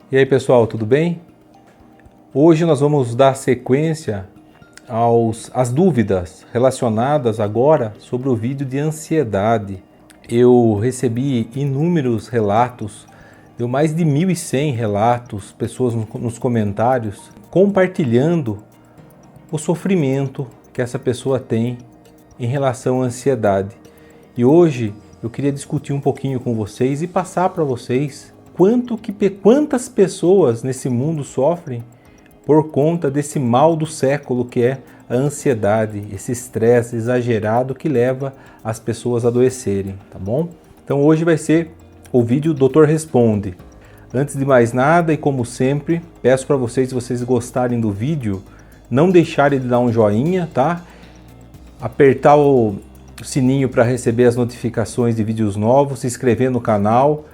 E aí pessoal, tudo bem? Hoje nós vamos dar sequência às dúvidas relacionadas agora sobre o vídeo de ansiedade. Eu recebi inúmeros relatos, deu mais de 1.100 relatos, pessoas nos comentários compartilhando o sofrimento que essa pessoa tem em relação à ansiedade. E hoje eu queria discutir um pouquinho com vocês e passar para vocês quantas pessoas nesse mundo sofrem por conta desse mal do século que é a ansiedade, esse estresse exagerado que leva as pessoas a adoecerem, tá bom? Então hoje vai ser o vídeo Doutor Responde. Antes de mais nada e como sempre, peço para vocês, se vocês gostarem do vídeo, não deixarem de dar um joinha, tá? Apertar o sininho para receber as notificações de vídeos novos, se inscrever no canal.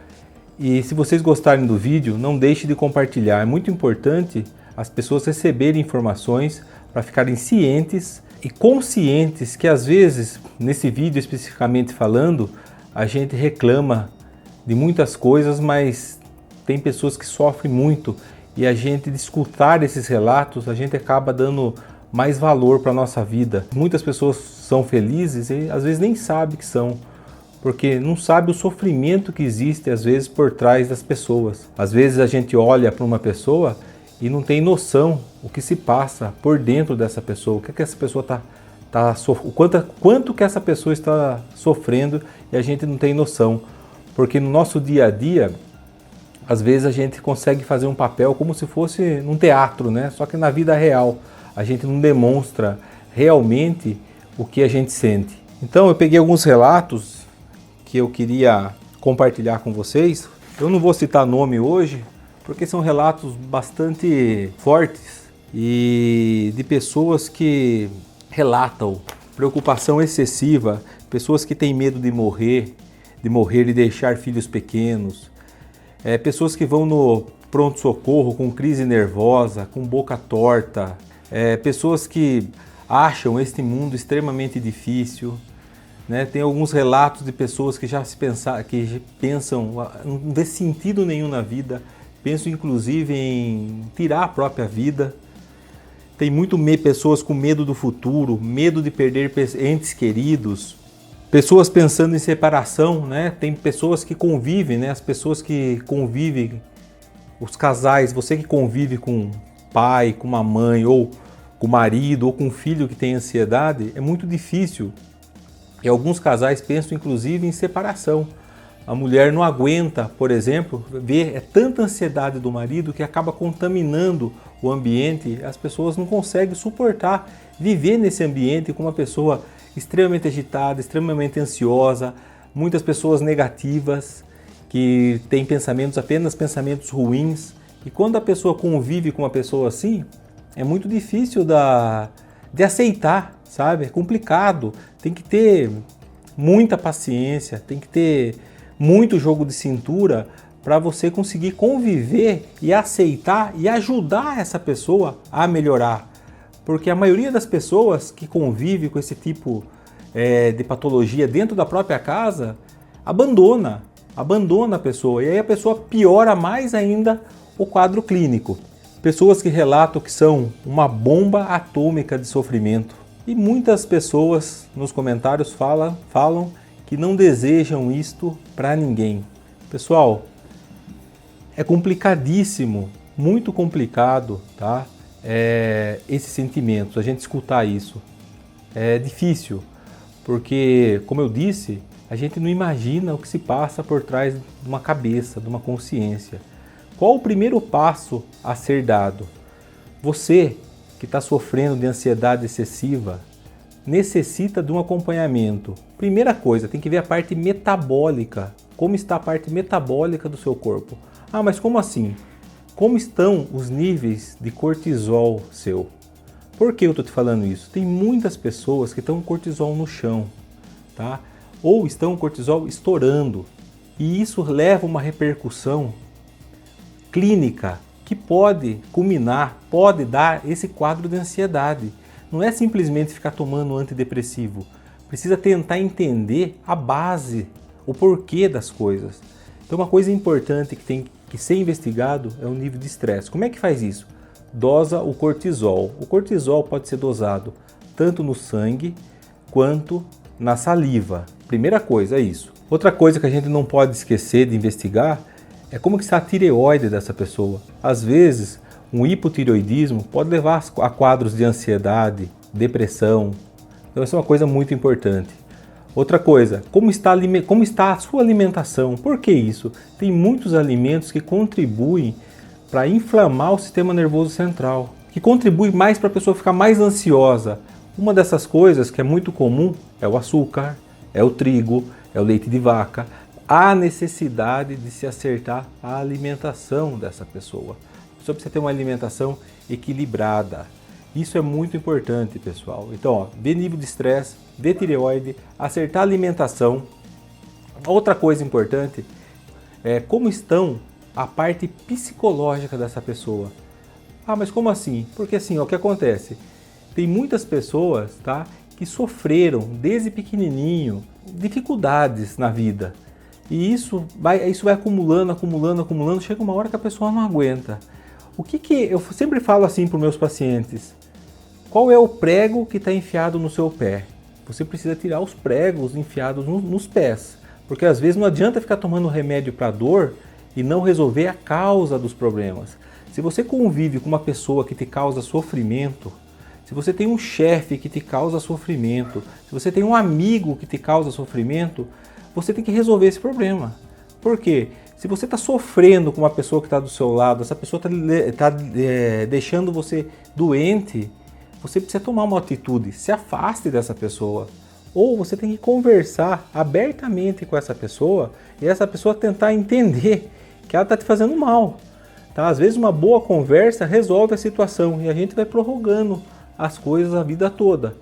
E se vocês gostarem do vídeo, não deixe de compartilhar. É muito importante as pessoas receberem informações para ficarem cientes e conscientes que às vezes, nesse vídeo especificamente falando, a gente reclama de muitas coisas, mas tem pessoas que sofrem muito e a gente, de escutar esses relatos, a gente acaba dando mais valor para a nossa vida. Muitas pessoas são felizes e às vezes nem sabem que são, porque não sabe o sofrimento que existe às vezes por trás das pessoas. Às vezes a gente olha para uma pessoa e não tem noção o que se passa por dentro dessa pessoa, o que essa pessoa quanto que essa pessoa está sofrendo e a gente não tem noção, porque no nosso dia a dia, às vezes a gente consegue fazer um papel como se fosse num teatro, né? Só que na vida real a gente não demonstra realmente o que a gente sente. Então eu peguei alguns relatos que eu queria compartilhar com vocês. Eu não vou citar nome hoje, porque são relatos bastante fortes e de pessoas que relatam preocupação excessiva, pessoas que têm medo de morrer e deixar filhos pequenos, pessoas que vão no pronto-socorro com crise nervosa, com boca torta, pessoas que acham este mundo extremamente difícil. Né? Tem alguns relatos de pessoas que pensam, não vê sentido nenhum na vida, pensam inclusive em tirar a própria vida. Tem pessoas com medo do futuro, medo de perder entes queridos, pessoas pensando em separação, né? Tem pessoas que convivem, né? As pessoas que convivem, os casais, você que convive com um pai, com uma mãe, ou com o marido, ou com um filho que tem ansiedade, é muito difícil. E alguns casais pensam inclusive em separação. A mulher não aguenta, por exemplo, ver tanta ansiedade do marido que acaba contaminando o ambiente. As pessoas não conseguem suportar viver nesse ambiente com uma pessoa extremamente agitada, extremamente ansiosa, muitas pessoas negativas, que têm apenas pensamentos ruins. E quando a pessoa convive com uma pessoa assim, é muito difícil de aceitar, sabe? É complicado, tem que ter muita paciência, tem que ter muito jogo de cintura para você conseguir conviver e aceitar e ajudar essa pessoa a melhorar. Porque a maioria das pessoas que convive com esse tipo de patologia dentro da própria casa abandona a pessoa, e aí a pessoa piora mais ainda o quadro clínico. Pessoas que relatam que são uma bomba atômica de sofrimento. E muitas pessoas nos comentários falam que não desejam isto para ninguém. Pessoal, é complicadíssimo, muito complicado, tá? Esses sentimentos, a gente escutar isso. É difícil, porque, como eu disse, a gente não imagina o que se passa por trás de uma cabeça, de uma consciência. Qual o primeiro passo a ser dado? Você que está sofrendo de ansiedade excessiva necessita de um acompanhamento. Primeira coisa, tem que ver a parte metabólica. Como está a parte metabólica do seu corpo? Ah, mas como assim? Como estão os níveis de cortisol seu? Por que eu estou te falando isso? Tem muitas pessoas que estão com cortisol no chão, tá? Ou estão com cortisol estourando. E isso leva a uma repercussão clínica que pode culminar, pode dar esse quadro de ansiedade. Não é simplesmente ficar tomando antidepressivo. Precisa tentar entender a base, o porquê das coisas. Então uma coisa importante que ser investigado é um nível de estresse. Como é que faz isso? Dosa o cortisol. O cortisol pode ser dosado tanto no sangue quanto na saliva. Primeira coisa é isso. Outra coisa que a gente não pode esquecer de investigar é como que está a tireoide dessa pessoa. Às vezes, um hipotireoidismo pode levar a quadros de ansiedade, depressão. Então, isso é uma coisa muito importante. Outra coisa, como está a sua alimentação? Por que isso? Tem muitos alimentos que contribuem para inflamar o sistema nervoso central, que contribui mais para a pessoa ficar mais ansiosa. Uma dessas coisas que é muito comum é o açúcar, é o trigo, é o leite de vaca. Há necessidade de se acertar a alimentação dessa pessoa. A pessoa precisa ter uma alimentação equilibrada. Isso é muito importante, pessoal. Então, ver nível de estresse, ver tireoide, acertar a alimentação. Outra coisa importante é como estão a parte psicológica dessa pessoa. Ah, mas como assim? Porque assim, ó, o que acontece? Tem muitas pessoas, tá, que sofreram desde pequenininho dificuldades na vida. E isso vai acumulando, chega uma hora que a pessoa não aguenta. O que eu sempre falo assim para os meus pacientes? Qual é o prego que está enfiado no seu pé? Você precisa tirar os pregos enfiados nos pés. Porque às vezes não adianta ficar tomando remédio para dor e não resolver a causa dos problemas. Se você convive com uma pessoa que te causa sofrimento, se você tem um chefe que te causa sofrimento, se você tem um amigo que te causa sofrimento, você tem que resolver esse problema. Por quê? Se você está sofrendo com uma pessoa que está do seu lado, essa pessoa está deixando você doente, você precisa tomar uma atitude, se afaste dessa pessoa. Ou você tem que conversar abertamente com essa pessoa e essa pessoa tentar entender que ela está te fazendo mal. Tá? Às vezes uma boa conversa resolve a situação e a gente vai prorrogando as coisas a vida toda.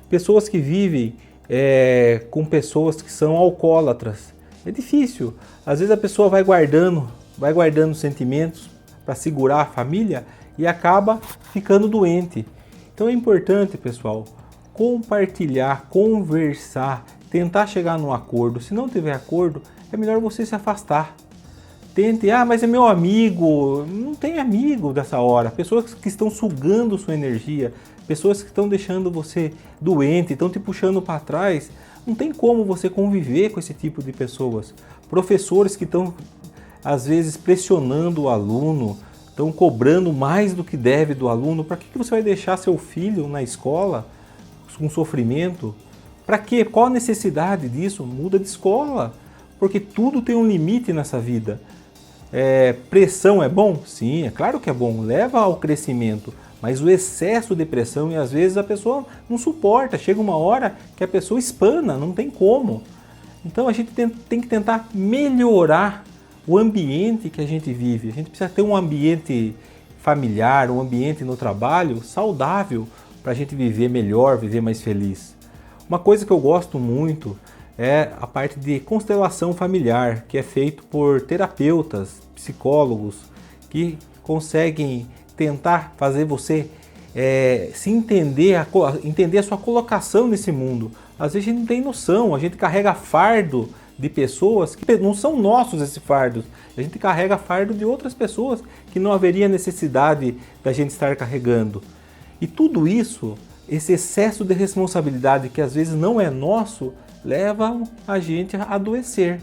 Pessoas que vivem com pessoas que são alcoólatras, é difícil. Às vezes a pessoa vai guardando sentimentos para segurar a família e acaba ficando doente. Então é importante, pessoal, compartilhar, conversar, tentar chegar num acordo. Se não tiver acordo, é melhor você se afastar. Tente, mas é meu amigo. Não tem amigo dessa hora. Pessoas que estão sugando sua energia, pessoas que estão deixando você doente, estão te puxando para trás. Não tem como você conviver com esse tipo de pessoas. Professores que estão, às vezes, pressionando o aluno, estão cobrando mais do que deve do aluno. Para que você vai deixar seu filho na escola com sofrimento? Para quê? Qual a necessidade disso? Muda de escola, porque tudo tem um limite nessa vida. Pressão é bom? Sim, é claro que é bom, leva ao crescimento, mas o excesso de pressão, e às vezes a pessoa não suporta, chega uma hora que a pessoa espana, não tem como. Então a gente tem que tentar melhorar o ambiente que a gente vive. A gente precisa ter um ambiente familiar, um ambiente no trabalho saudável para a gente viver melhor, viver mais feliz. Uma coisa que eu gosto muito é a parte de constelação familiar, que é feito por terapeutas, psicólogos, que conseguem tentar fazer você se entender a sua colocação nesse mundo. Às vezes a gente não tem noção, a gente carrega fardo de pessoas que não são nossos esses fardos. A gente carrega fardo de outras pessoas que não haveria necessidade da gente estar carregando. E tudo isso, esse excesso de responsabilidade que às vezes não é nosso, leva a gente a adoecer.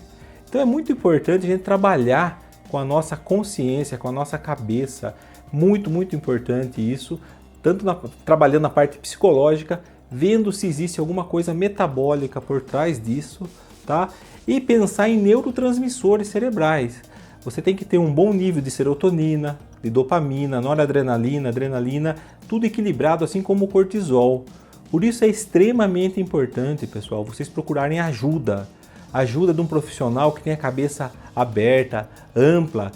Então é muito importante a gente trabalhar com a nossa consciência, com a nossa cabeça. Muito, muito importante isso, tanto trabalhando na parte psicológica, vendo se existe alguma coisa metabólica por trás disso, tá? E pensar em neurotransmissores cerebrais. Você tem que ter um bom nível de serotonina, de dopamina, noradrenalina, adrenalina, tudo equilibrado, assim como o cortisol. Por isso é extremamente importante, pessoal, vocês procurarem ajuda de um profissional que tenha a cabeça aberta, ampla,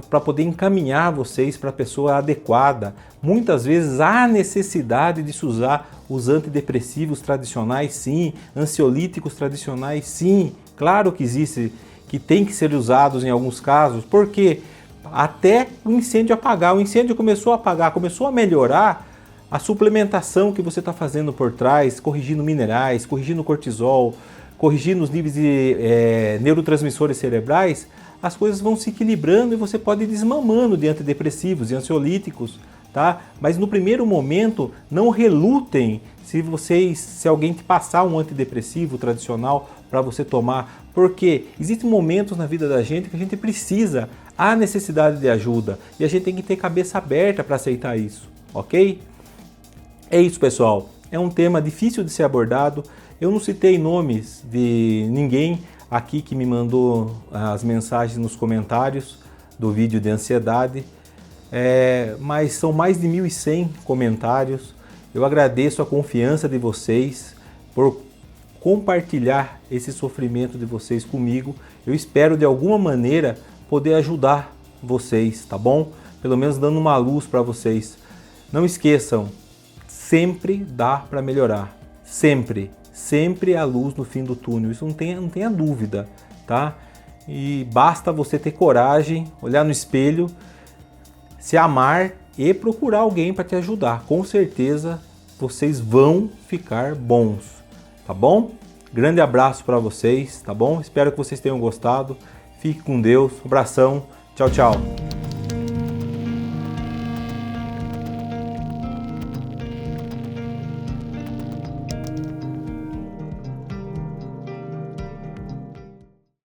para poder encaminhar vocês para a pessoa adequada. Muitas vezes há necessidade de se usar os antidepressivos tradicionais, sim, ansiolíticos tradicionais, sim, claro que existe, que tem que ser usados em alguns casos, porque até o incêndio apagar, o incêndio começou a apagar, começou a melhorar, a suplementação que você está fazendo por trás, corrigindo minerais, corrigindo cortisol, corrigindo os níveis de neurotransmissores cerebrais, as coisas vão se equilibrando e você pode ir desmamando de antidepressivos e ansiolíticos, tá? Mas no primeiro momento, não relutem se alguém te passar um antidepressivo tradicional para você tomar, porque existem momentos na vida da gente que a gente precisa, há necessidade de ajuda e a gente tem que ter cabeça aberta para aceitar isso, ok? É isso, pessoal. É um tema difícil de ser abordado. Eu não citei nomes de ninguém aqui que me mandou as mensagens nos comentários do vídeo de ansiedade, mas são mais de 1.100 comentários. Eu agradeço a confiança de vocês por compartilhar esse sofrimento de vocês comigo. Eu espero de alguma maneira poder ajudar vocês, tá bom? Pelo menos dando uma luz para vocês. Não esqueçam, sempre dá para melhorar, sempre há luz no fim do túnel, isso não tenha dúvida, tá? E basta você ter coragem, olhar no espelho, se amar e procurar alguém para te ajudar. Com certeza vocês vão ficar bons, tá bom? Grande abraço para vocês, tá bom? Espero que vocês tenham gostado. Fique com Deus, um abração, tchau, tchau.